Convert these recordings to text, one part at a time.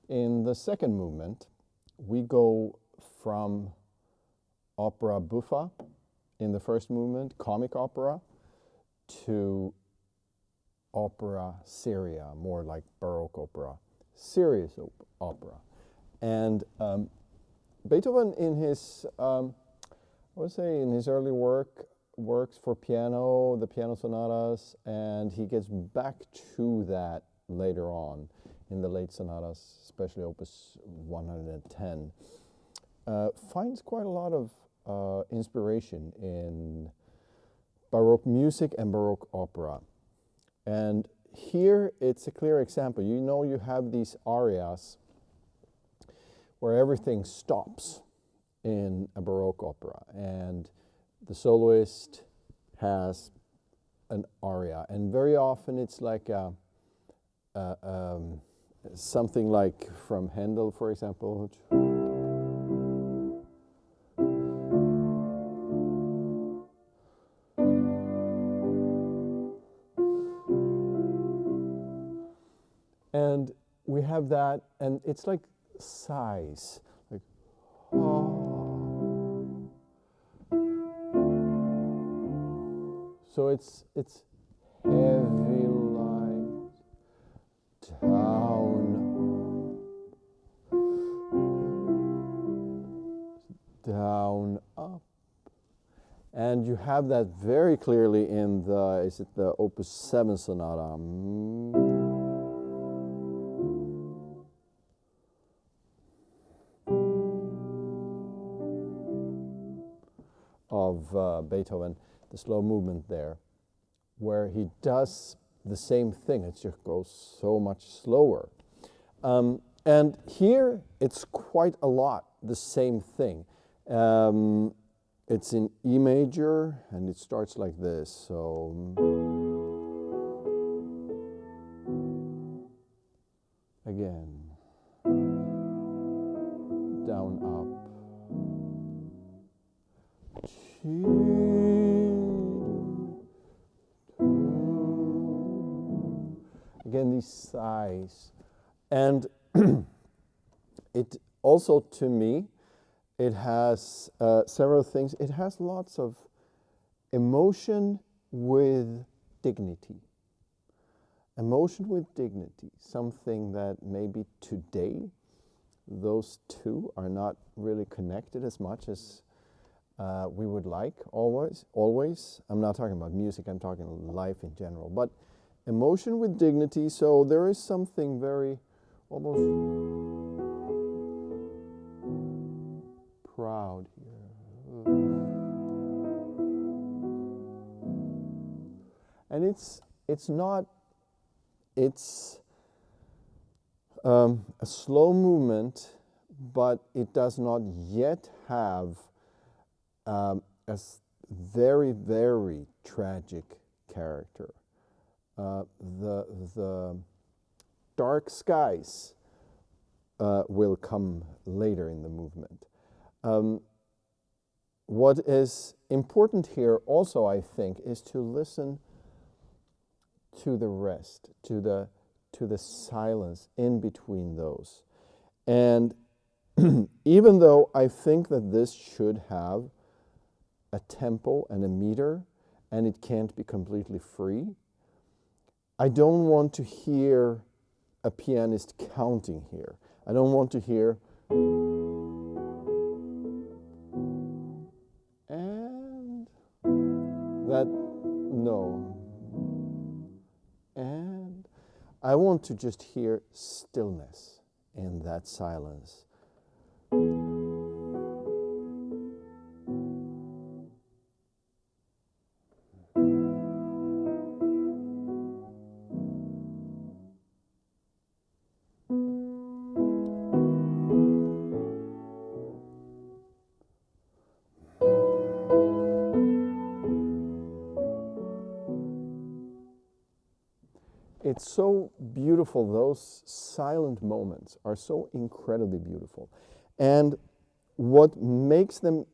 In the second movement, we go from opera buffa in the first movement, comic opera, to opera seria, more like Baroque opera, serious opera. And Beethoven, in his, I would say, in his early works for piano, the piano sonatas, and he gets back to that later on in the late sonatas, especially Opus 110, finds quite a lot of inspiration in Baroque music and Baroque opera. And here it's a clear example. You know, you have these arias where everything stops in a Baroque opera, and the soloist has an aria, and very often it's like something like from Handel, for example. And we have that, and it's like sighs, like, oh. So it's heavy light down, up. And you have that very clearly in the, is it the Opus 7 Sonata? Of Beethoven, the slow movement there, where he does the same thing. It just goes so much slower. And here it's quite a lot the same thing. It's in E major, and it starts like this. So again, down, up. Again, these sighs. And it also, to me, it has several things. It has lots of emotion with dignity. Emotion with dignity, something that maybe today those two are not really connected as much as we would like always. I'm not talking about music, I'm talking life in general. But emotion with dignity, so there is something very almost proud here. And it's not, it's a slow movement, but it does not yet have a very, very tragic character. The dark skies will come later in the movement. What is important here also, I think, is to listen to the rest, to the silence in between those. And even though I think that this should have a tempo and a meter, and it can't be completely free, I don't want to hear a pianist counting here. I don't want to hear and that, no. And I want to just hear stillness in that silence. It's so beautiful. Those silent moments are so incredibly beautiful. And what makes them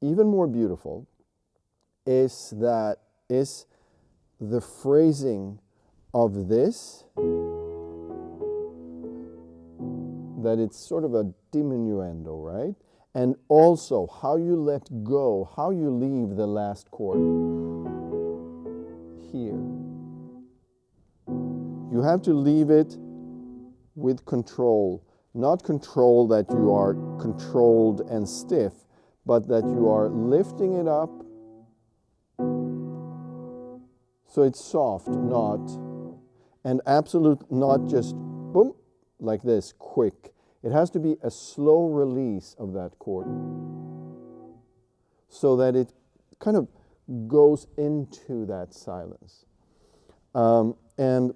even more beautiful is the phrasing of this that it's sort of a diminuendo, right? And also how you let go, how you leave the last chord here. You have to leave it with control. Not control that you are controlled and stiff, but that you are lifting it up so it's soft, not, and absolute, not just boom, like this, quick. It has to be a slow release of that chord so that it kind of goes into that silence. And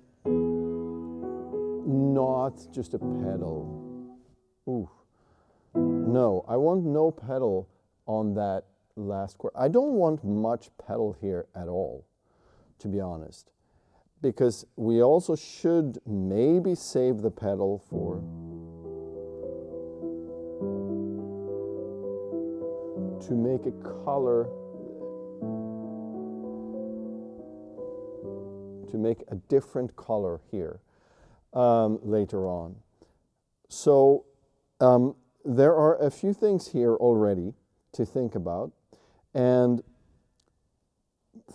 not just a pedal. Ooh. No, I want no pedal on that last chord. I don't want much pedal here at all, to be honest, because we also should maybe save the pedal for to make a color, to make a different color here later on. So there are a few things here already to think about, and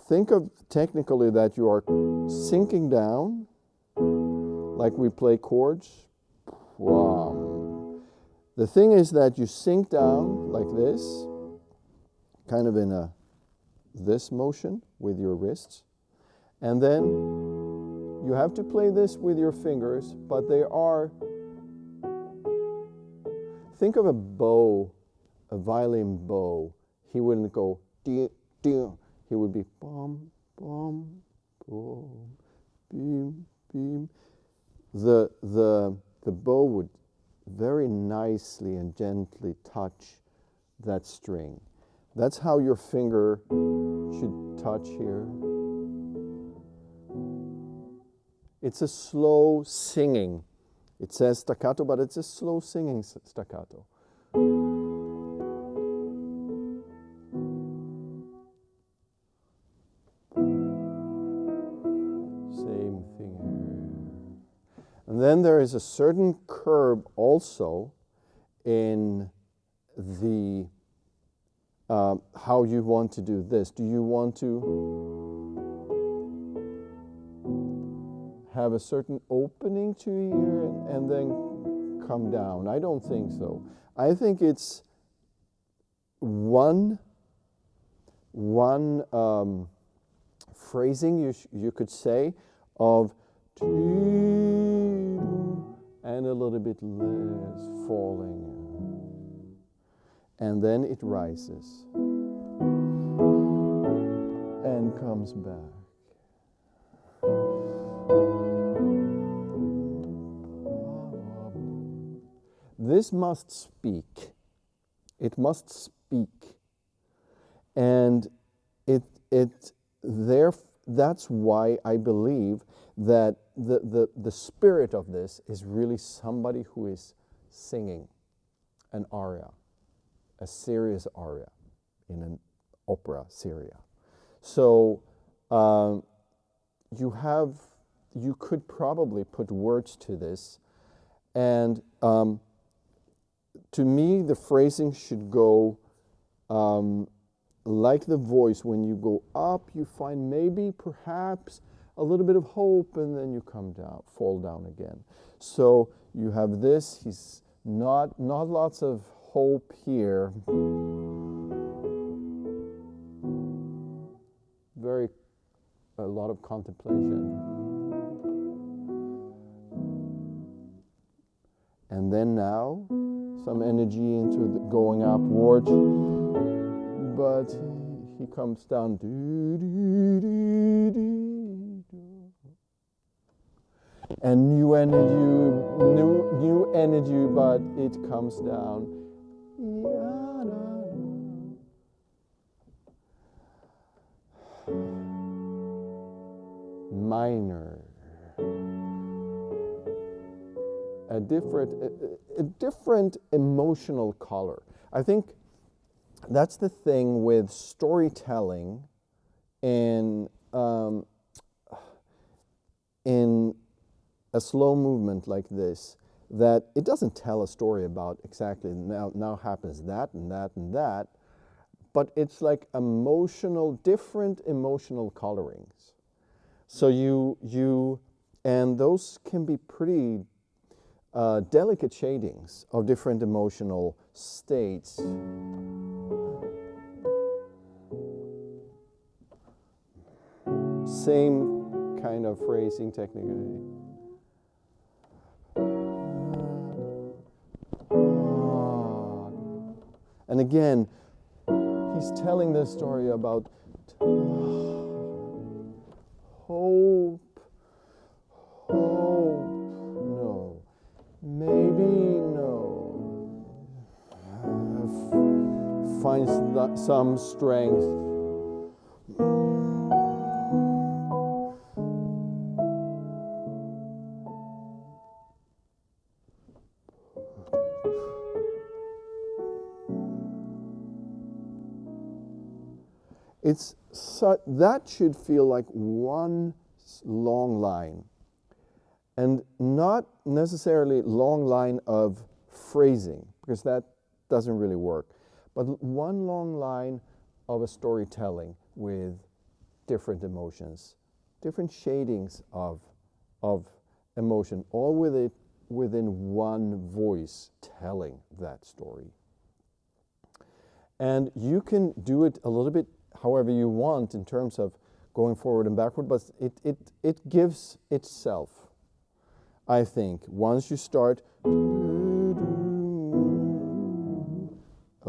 think of technically that you are sinking down like we play chords. The thing is that you sink down like this, kind of in a this motion with your wrists, and then you have to play this with your fingers, but they are, think of a bow, a violin bow. He wouldn't go dee, dee. He would be bum, bum, bum, beam, beam. The bow would very nicely and gently touch that string. That's how your finger should touch here. It's a slow singing. It says staccato, but it's a slow singing staccato. Same thing here. And then there is a certain curve also in the how you want to do this. Do you want to have a certain opening to here and then come down? I don't think so. I think it's one phrasing you could say of and a little bit less falling, and then it rises and comes back. This must speak. It must speak. And that's why I believe that the spirit of this is really somebody who is singing an aria, a serious aria in an opera seria. So you could probably put words to this, and to me the phrasing should go like the voice. When you go up, you find maybe perhaps a little bit of hope, and then you come down, fall down again. So you have this, he's not lots of hope here. A lot of contemplation. And then now, some energy into the going upward, but he comes down. And new energy, but it comes down. Minor. A different emotional color. I think that's the thing with storytelling in a slow movement like this, that it doesn't tell a story about exactly now happens that and that and that, but it's like different emotional colorings. So and those can be pretty delicate shadings of different emotional states. Same kind of phrasing technically. And again, he's telling this story about hope, no, maybe no. Finds some strength. That should feel like one long line, and not necessarily long line of phrasing, because that doesn't really work, but one long line of a storytelling with different emotions, different shadings of emotion, all within one voice telling that story. And you can do it a little bit however you want in terms of going forward and backward, but it gives itself, I think. Once you start a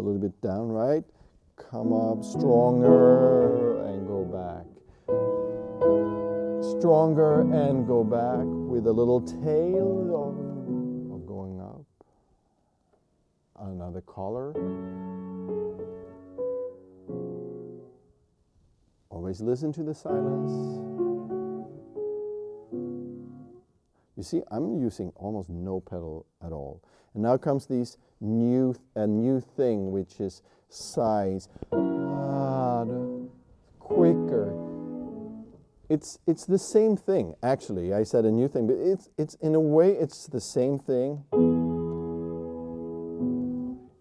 little bit down, right? Come up stronger and go back. Stronger and go back with a little tail of going up. Another color. Always listen to the silence. You see, I'm using almost no pedal at all. And now comes a new thing, which is size. Quicker. It's the same thing, actually. I said a new thing, but it's in a way it's the same thing.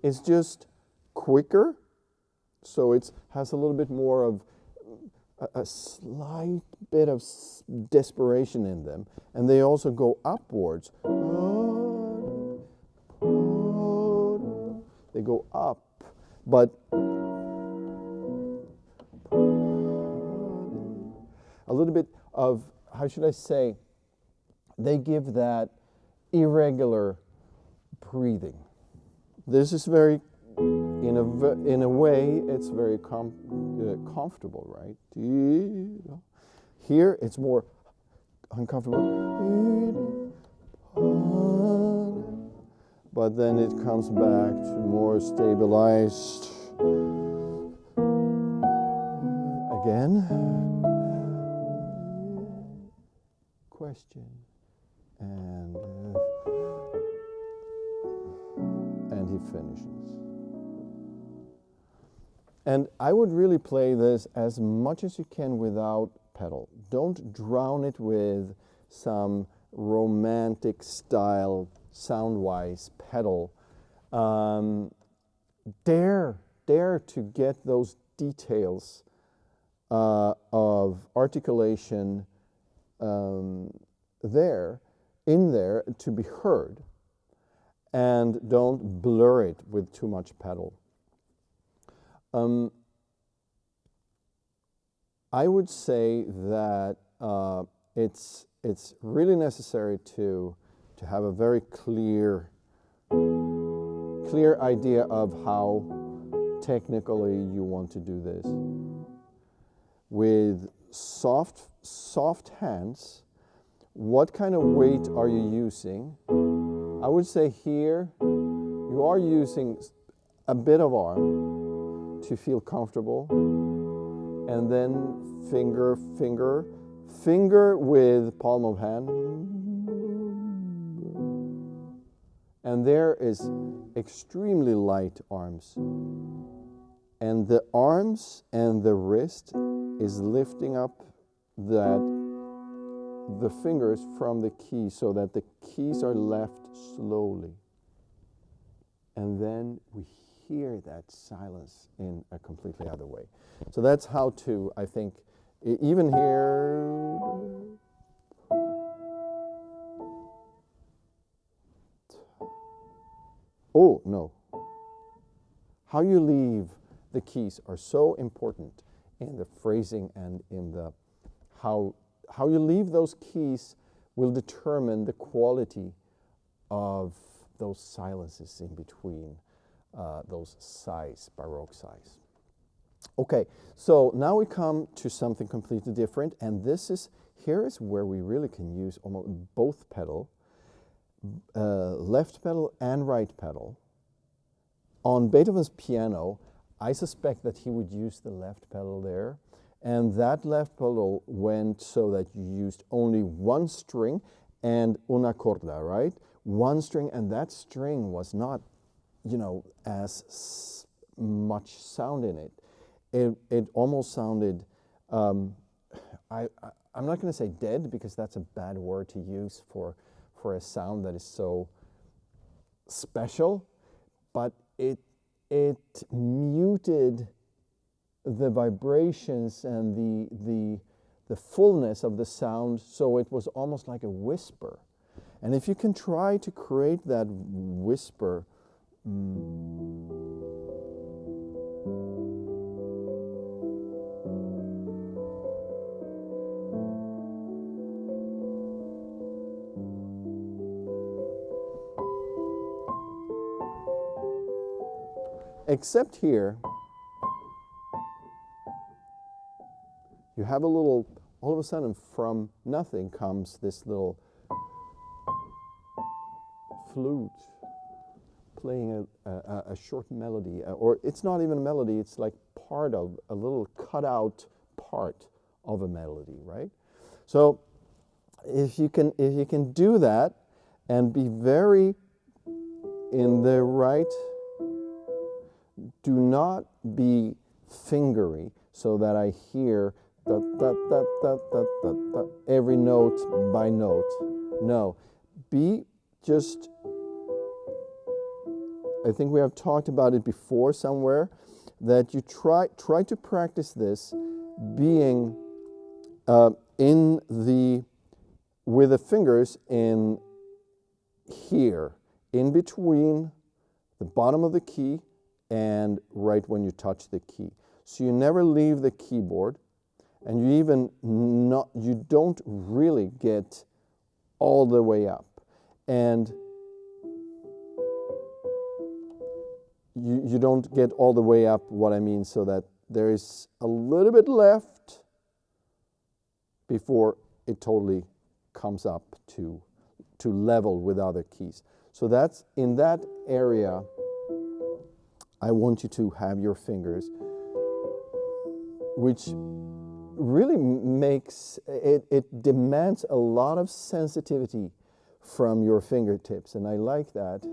It's just quicker, so it has a little bit more of a slight bit of desperation in them, and they also go upwards. They go up, but a little bit of, how should I say, they give that irregular breathing. This is very, in a way, it's very comfortable, right? Here, it's more uncomfortable. But then it comes back to more stabilized. Again. Question. And he finishes. And I would really play this as much as you can without pedal. Don't drown it with some romantic style, sound-wise pedal. Dare to get those details of articulation in there to be heard, and don't blur it with too much pedal. I would say that it's really necessary to have a very clear idea of how technically you want to do this. With soft hands, what kind of weight are you using? I would say here you are using a bit of arm to feel comfortable, and then finger with palm of hand, and there is extremely light arms, and the arms and the wrist is lifting up that the fingers from the key so that the keys are left slowly. And then we hear that silence in a completely other way. So that's how to, I think, even here. Oh, no. How you leave the keys are so important in the phrasing and in the how you leave those keys will determine the quality of those silences in between those sighs, Baroque sighs. Okay, so now we come to something completely different, and here is where we really can use almost both pedal, left pedal and right pedal. On Beethoven's piano, I suspect that he would use the left pedal there, and that left pedal went so that you used only one string and una corda, right? One string, and that string was not, as much sound in it. It almost sounded, I'm not going to say dead, because that's a bad word to use for a sound that is so special, but it muted the vibrations and the fullness of the sound, so it was almost like a whisper. And if you can try to create that whisper, except here, you have a little, all of a sudden from nothing comes this little flute playing a short melody, or it's not even a melody, it's like part of a little cut out part of a melody, right? So if you can do that and be very in the right, do not be fingery so that I hear da, da, da, da, da, da, da, every note by note. No, be just, I think we have talked about it before somewhere, that you try to practice this being with the fingers in here, in between the bottom of the key and right when you touch the key. So you never leave the keyboard, and you don't really get all the way up. And you don't get all the way up, what I mean, so that there is a little bit left before it totally comes up to level with other keys. So that's in that area. I want you to have your fingers, which really makes it demands a lot of sensitivity from your fingertips, and I like that.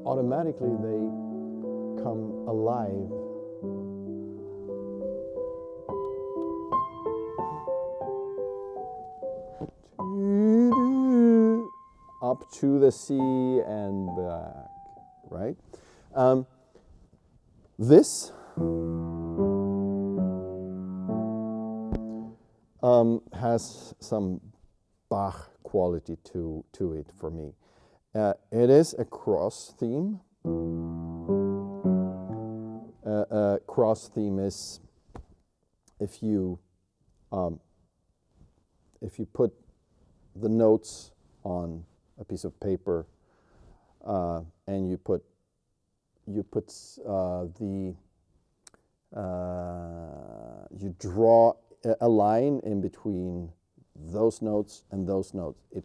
Automatically they come alive. Up to the C and back, right? This has some Bach quality to it for me. It is a cross theme. Cross theme is if you put the notes on a piece of paper and you draw a line in between those notes and those notes, it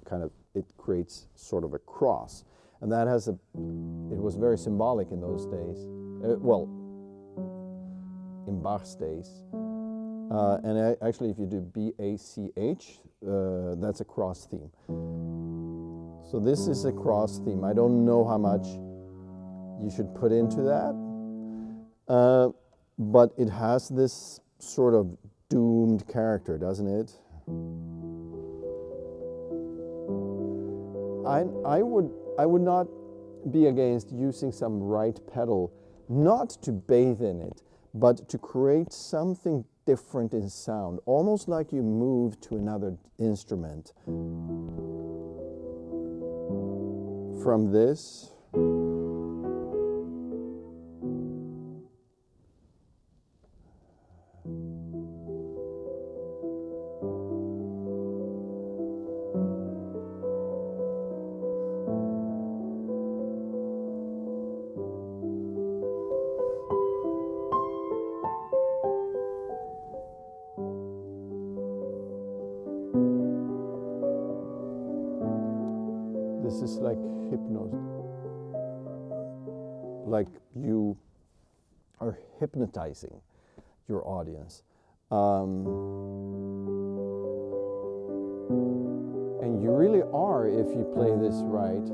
creates sort of a cross, and that it was very symbolic in those days. In Bach's days, and actually, if you do B-A-C-H, that's a cross theme. So this is a cross theme. I don't know how much you should put into that, but it has this sort of doomed character, doesn't it? I would not be against using some right pedal, not to bathe in it, but to create something different in sound, almost like you move to another instrument. From this, this is like hypnosis, like you are hypnotizing your audience. And you really are if you play this right.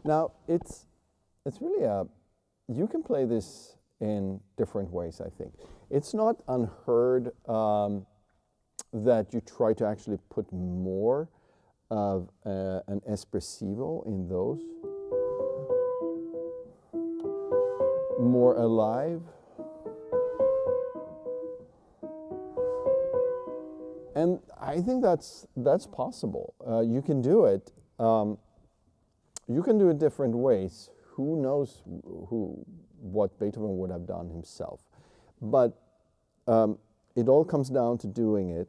Now, it's really you can play this in different ways, I think. It's not unheard that you try to actually put more of an espressivo in those. More alive. And I think that's possible. You can do it. You can do it different ways. Who knows what Beethoven would have done himself? But it all comes down to doing it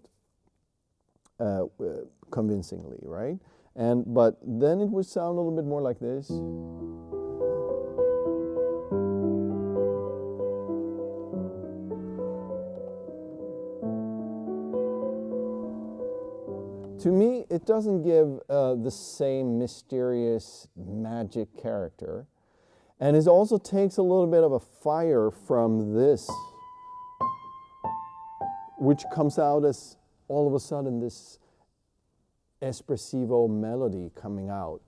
convincingly, right? But then it would sound a little bit more like this. To me, it doesn't give the same mysterious magic character. And it also takes a little bit of a fire from this, which comes out as all of a sudden this espressivo melody coming out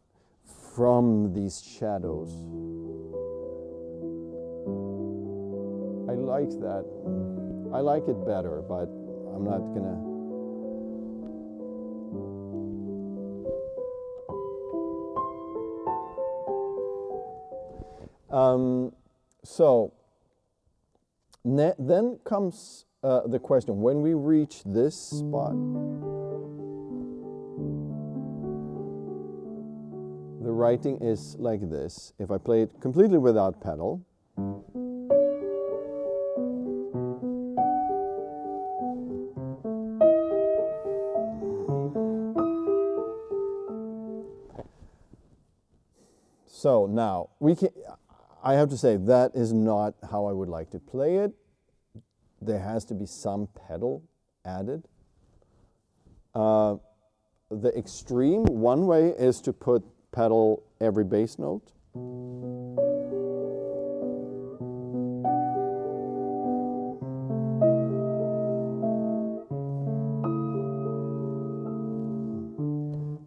from these shadows. I like that. I like it better, but I'm not gonna. So then comes the question, when we reach this spot, the writing is like this. If I play it completely without pedal, so now I have to say that is not how I would like to play it. There has to be some pedal added. The extreme, one way is to put pedal every bass note.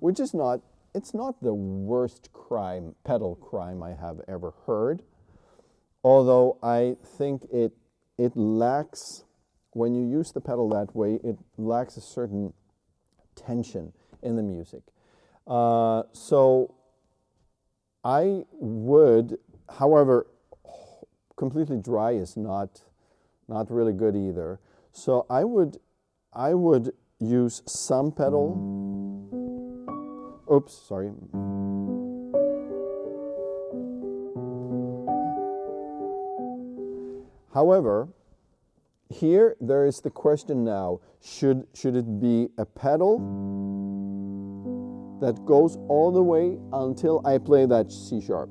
Which is not, it's not the worst pedal crime I have ever heard. Although I think it lacks, when you use the pedal that way, it lacks a certain tension in the music. So I would, however, completely dry is not really good either. So I would use some pedal. Oops, sorry. However, here there is the question now, should it be a pedal that goes all the way until I play that C sharp?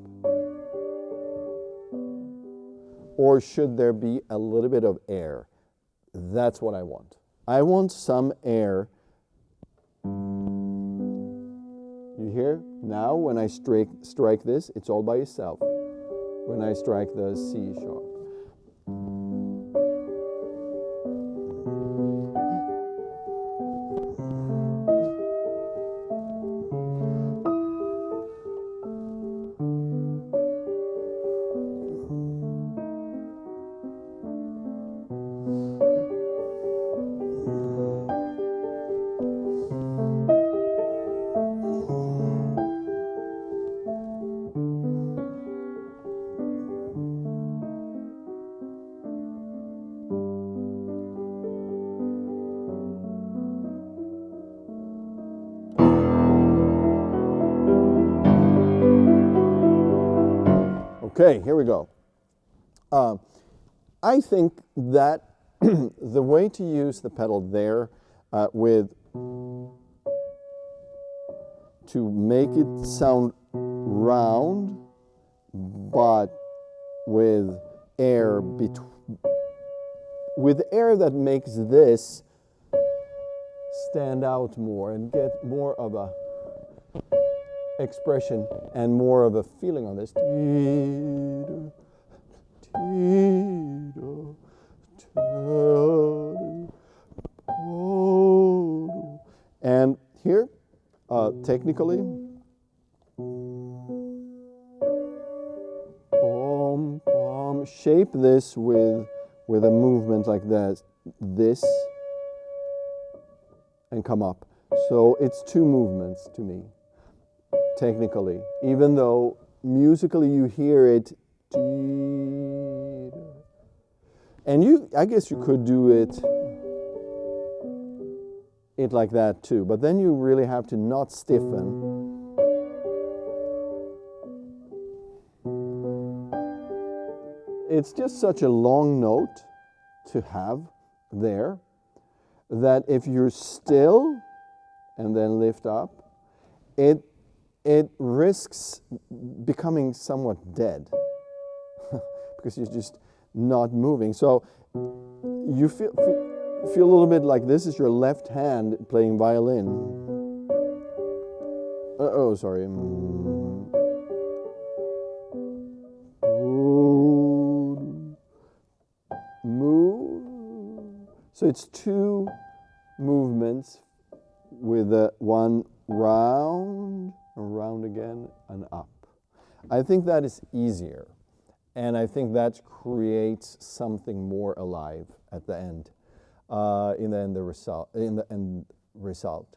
Or should there be a little bit of air? That's what I want. I want some air You hear? Now when I strike this, it's all by itself. When I strike the C sharp. Okay, here we go. I think that the way to use the pedal there to make it sound round, but with air that makes this stand out more and get more of a expression and more of a feeling on this. And here, technically, shape this with a movement like this, and come up. So it's two movements to me, technically, even though musically you hear it. And I guess you could do it like that too, but then you really have to not stiffen. It's just such a long note to have there that if you're still and then lift up, it risks becoming somewhat dead because you're just not moving. So you feel a little bit like this is your left hand playing violin. Sorry. Move. So it's two movements with one round, around again, and up. I think that is easier. And I think that creates something more alive at the end. In the end result.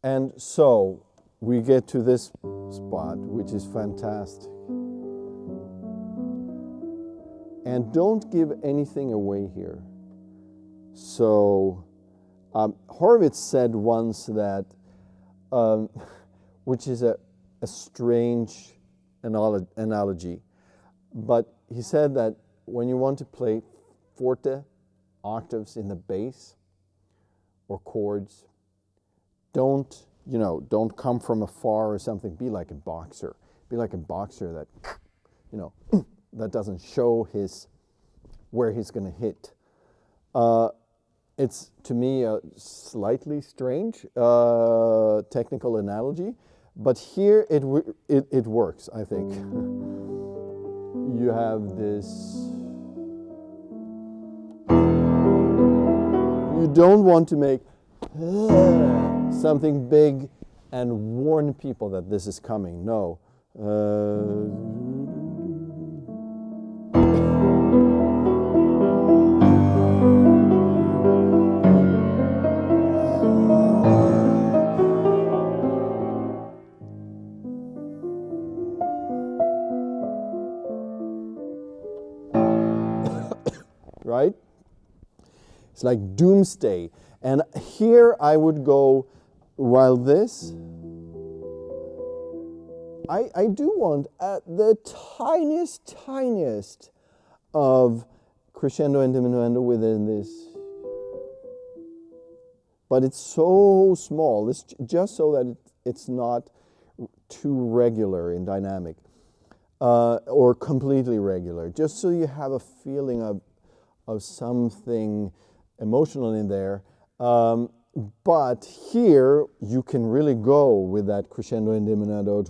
And so we get to this spot, which is fantastic. And don't give anything away here. So Horowitz said once that, which is a strange analogy, but he said that when you want to play forte octaves in the bass or chords, don't come from afar or something. Be like a boxer. Be like a boxer that, that doesn't show where he's going to hit. It's, to me, a slightly strange technical analogy, but here it works, I think. You have this. You don't want to make something big and warn people that this is coming. No. Right? It's like doomsday. And here I would go, while this, I do want at the tiniest of crescendo and diminuendo within this. But it's so small, it's just so that it's not too regular and dynamic. or completely regular, just so you have a feeling of something emotional in there. But here you can really go with that crescendo and diminuendo.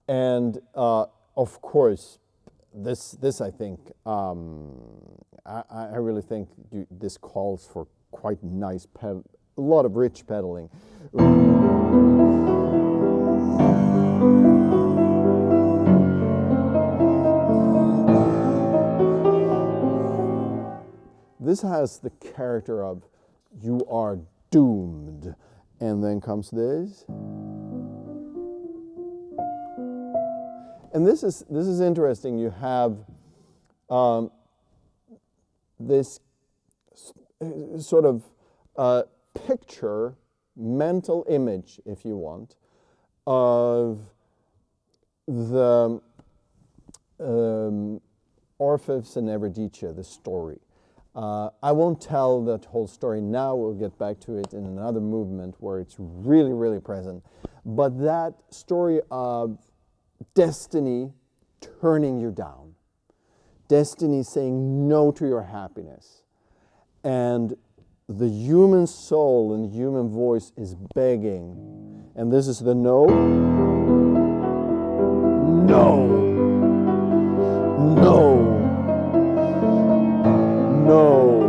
And of course, this I think I really think this calls for quite nice a lot of rich pedaling. This has the character of you are doomed, and then comes this. And this is interesting. You have this sort of picture, mental image, if you want, of the Orpheus and Eurydice, the story. I won't tell that whole story now. We'll get back to it in another movement where it's really, really present. But that story of destiny turning you down, destiny saying no to your happiness, and the human soul and the human voice is begging, and this is the no, no, no, no,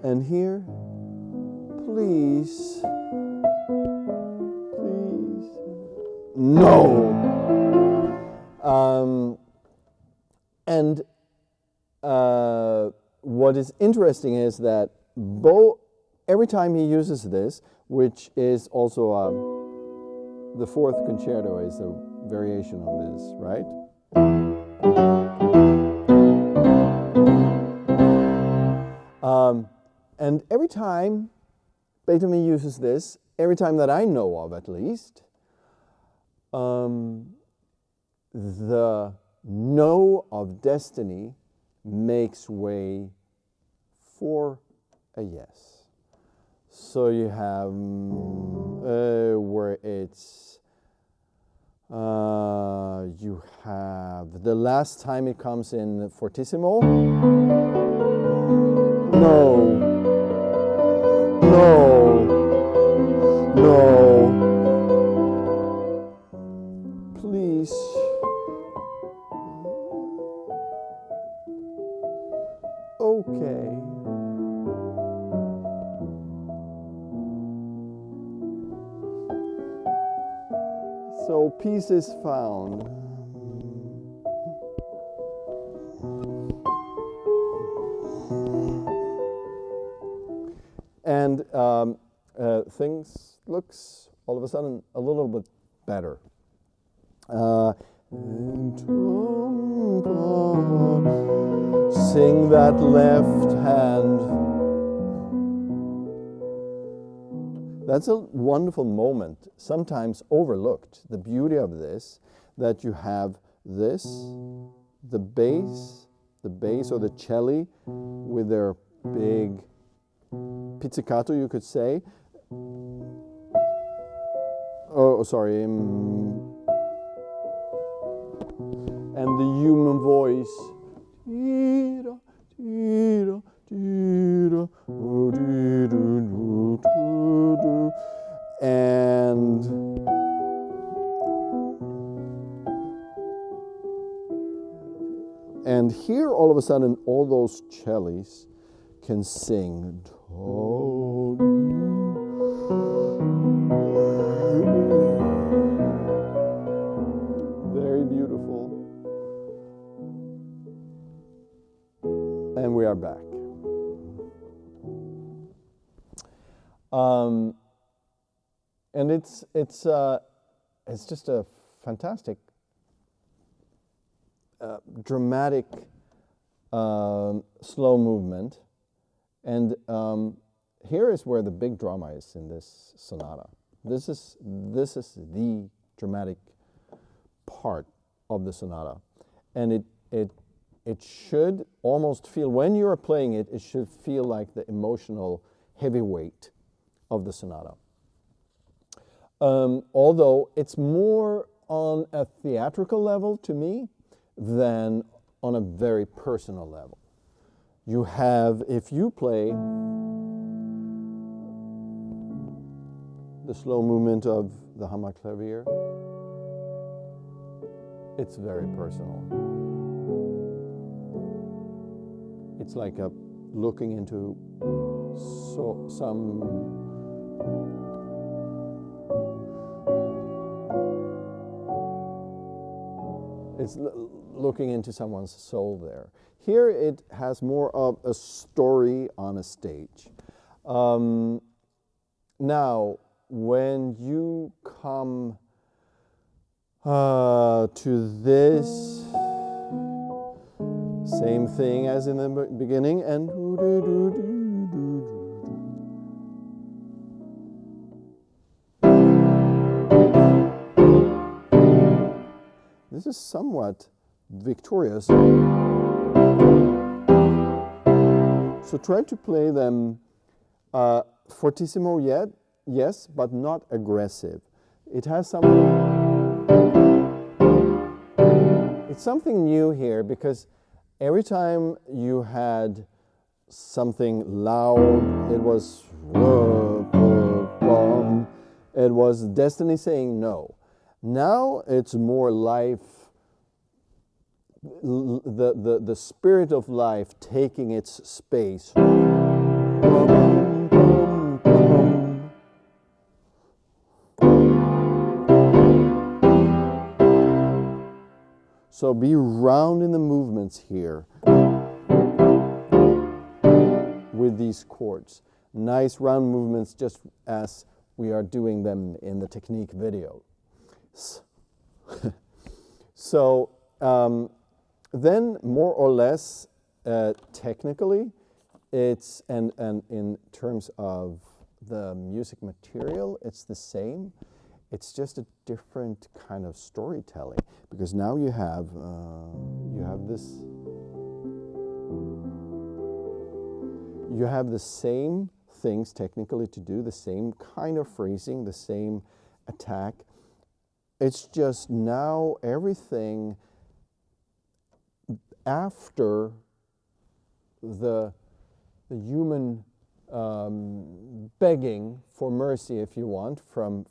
and here, please, please, no. And what is interesting is that every time he uses this, which is also the fourth concerto is a variation of this, right? And every time Beethoven uses this, every time that I know of at least, the no of destiny makes way for a yes. So you have where it's you have the last time it comes in fortissimo. No, no, no. Please. Okay. So peace is found. And things looks all of a sudden a little bit better. Sing that left hand. That's a wonderful moment, sometimes overlooked. The beauty of this, that you have this, the bass or the celli with their big pizzicato, you could say. Oh, sorry. And the human voice. And here, all of a sudden, all those cellis can sing. Very beautiful. And we are back. And it's just a fantastic, dramatic, slow movement. And here is where the big drama is in this sonata. This is the dramatic part of the sonata, and it should almost feel, when you're playing it, it should feel like the emotional heavyweight of the sonata. Although it's more on a theatrical level to me than on a very personal level. You have, if you play the slow movement of the Hammerklavier, it's very personal. It's like looking into it's looking into someone's soul there. Here it has more of a story on a stage. Now, when you come to this, same thing as in the beginning, and this is somewhat victorious. So try to play them fortissimo yet, yes, but not aggressive. It has something, it's something new here, because every time you had something loud, it was destiny saying no. Now it's more life, the spirit of life taking its space. So be round in the movements here with these chords. Nice round movements, just as we are doing them in the technique video. So then more or less technically, it's and in terms of the music material, it's the same. It's just a different kind of storytelling, because now you have this. You have the same things technically to do, the same kind of phrasing, the same attack. It's just now everything after the human begging for mercy, if you want, from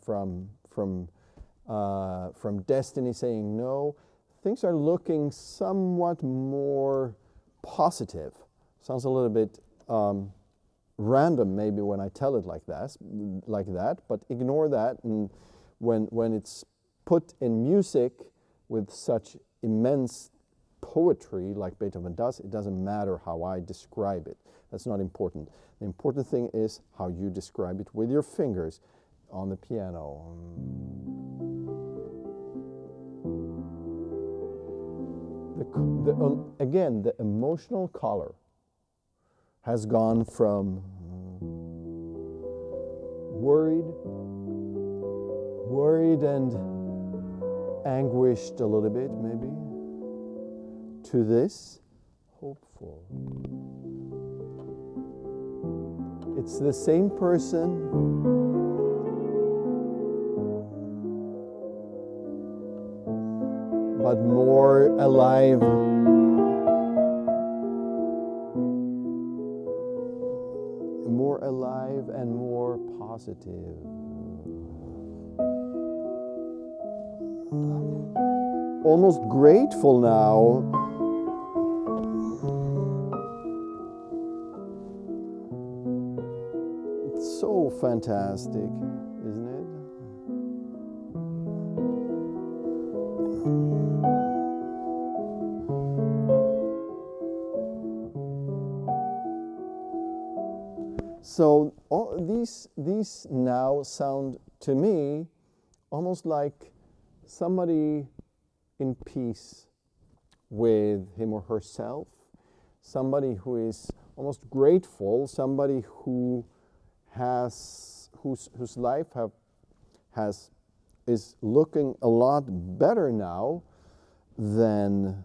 destiny saying no, things are looking somewhat more positive. Sounds a little bit random maybe when I tell it like that, but ignore that. And when it's put in music with such immense poetry like Beethoven does, it doesn't matter how I describe it. That's not important. The important thing is how you describe it with your fingers on the piano. Again, the emotional color has gone from worried and anguished a little bit maybe, to this hopeful. It's the same person, but more alive. More alive and more positive. Almost grateful now. It's so fantastic, isn't it? So these now sound to me almost like somebody in peace with him or herself, somebody who is almost grateful, somebody who has whose life is looking a lot better now than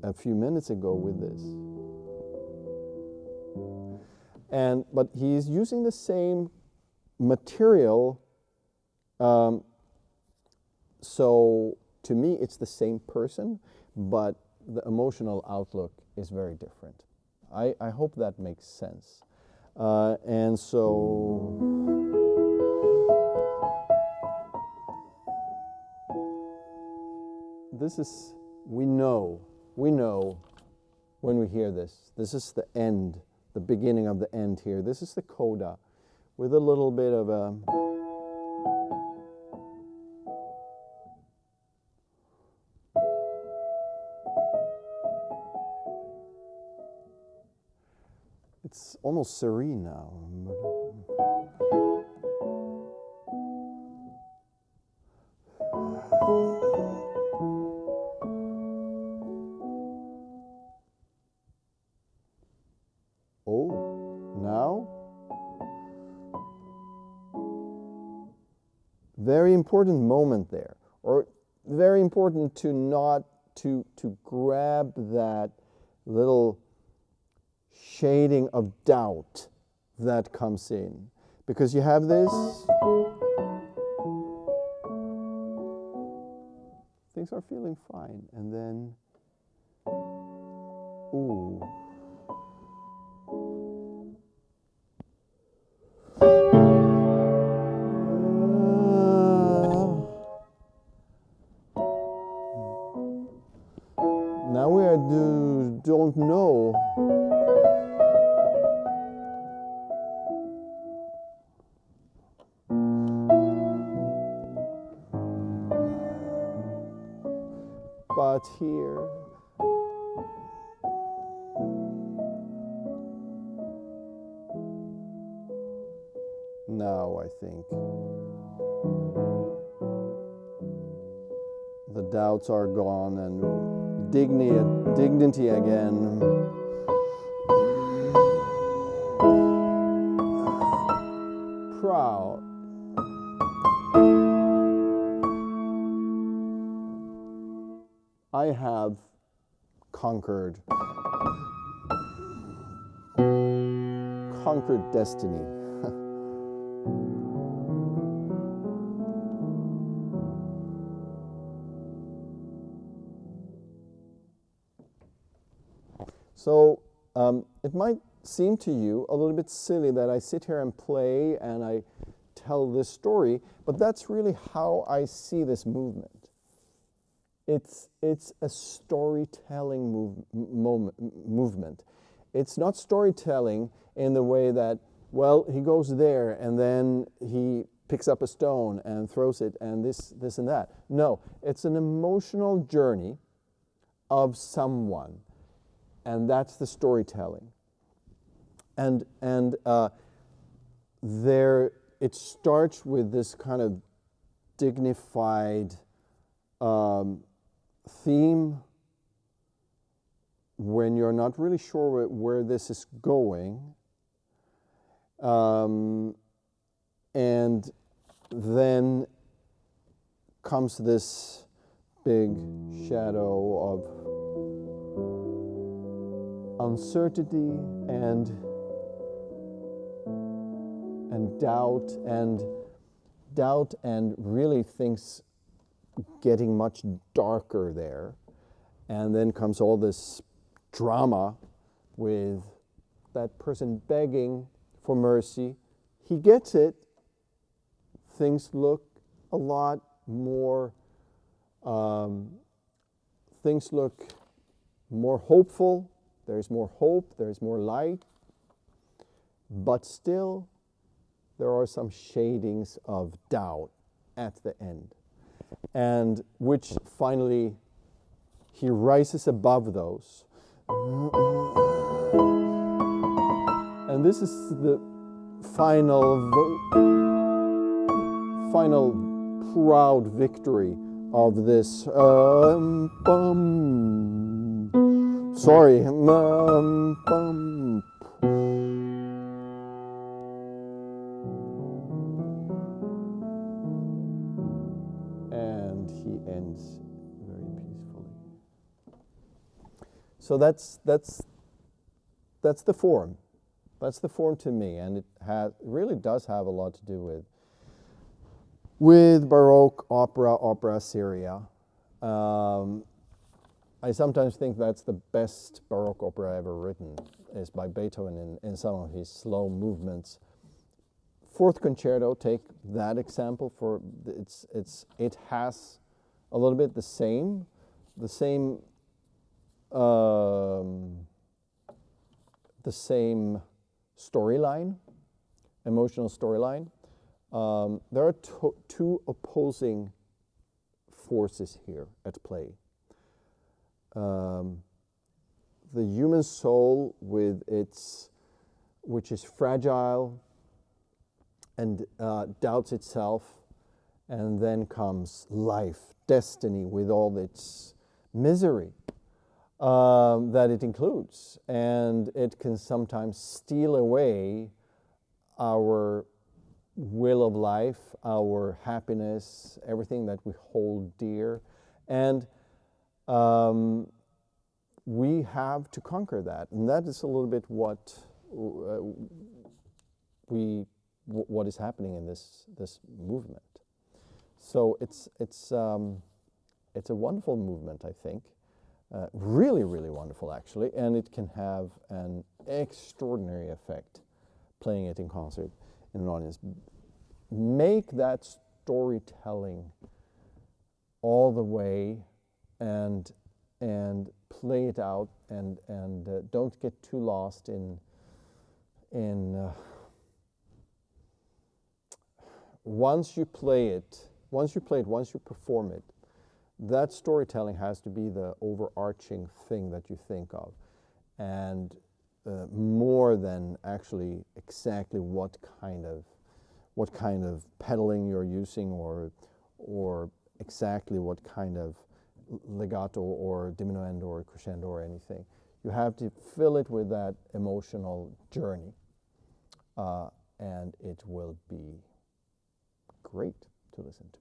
a few minutes ago with this. But he's using the same material. So to me, it's the same person, but the emotional outlook is very different. I hope that makes sense. And so this is, we know when we hear this is the end, the beginning of the end here. This is the coda with a little bit of a it's almost serene now. Oh, now? Very important moment there, or very important to not to grab that little shading of doubt that comes in, because you have this, things are feeling fine, and then ooh, now we don't know. But here, now I think the doubts are gone and dignity again. Proud. I have conquered destiny. So it might seem to you a little bit silly that I sit here and play and I tell this story, but that's really how I see this movement. It's a storytelling movement. It's not storytelling in the way that, well, he goes there and then he picks up a stone and throws it and this and that. No, it's an emotional journey of someone, and that's the storytelling. And there it starts with this kind of dignified theme when you're not really sure where this is going, and then comes this big shadow of uncertainty and doubt and really things getting much darker there. And then comes all this drama with that person begging for mercy. He gets it. Things look a lot more, things look more hopeful. There's more hope, there's more light. But still, there are some shadings of doubt at the end. And which finally, he rises above those. And this is the final proud victory of this. Sorry. And he ends very peacefully. So that's the form. That's the form to me, and it really does have a lot to do with Baroque opera, opera seria. I sometimes think that's the best Baroque opera ever written, is by Beethoven in some of his slow movements. Fourth Concerto, take that example for it has a little bit the same storyline, emotional storyline. There are two opposing forces here at play. The human soul which is fragile and doubts itself, and then comes life, destiny, with all its misery that it includes, and it can sometimes steal away our will of life, our happiness, everything that we hold dear, and we have to conquer that, and that is a little bit what is happening in this movement. So it's a wonderful movement, I think, really, really wonderful actually, and it can have an extraordinary effect playing it in concert in an audience. Make that storytelling all the way, and play it out, and don't get too lost in once you perform it, that storytelling has to be the overarching thing that you think of, and more than actually exactly what kind of pedaling you're using, or exactly what kind of legato or diminuendo or crescendo or anything. You have to fill it with that emotional journey, and it will be great to listen to.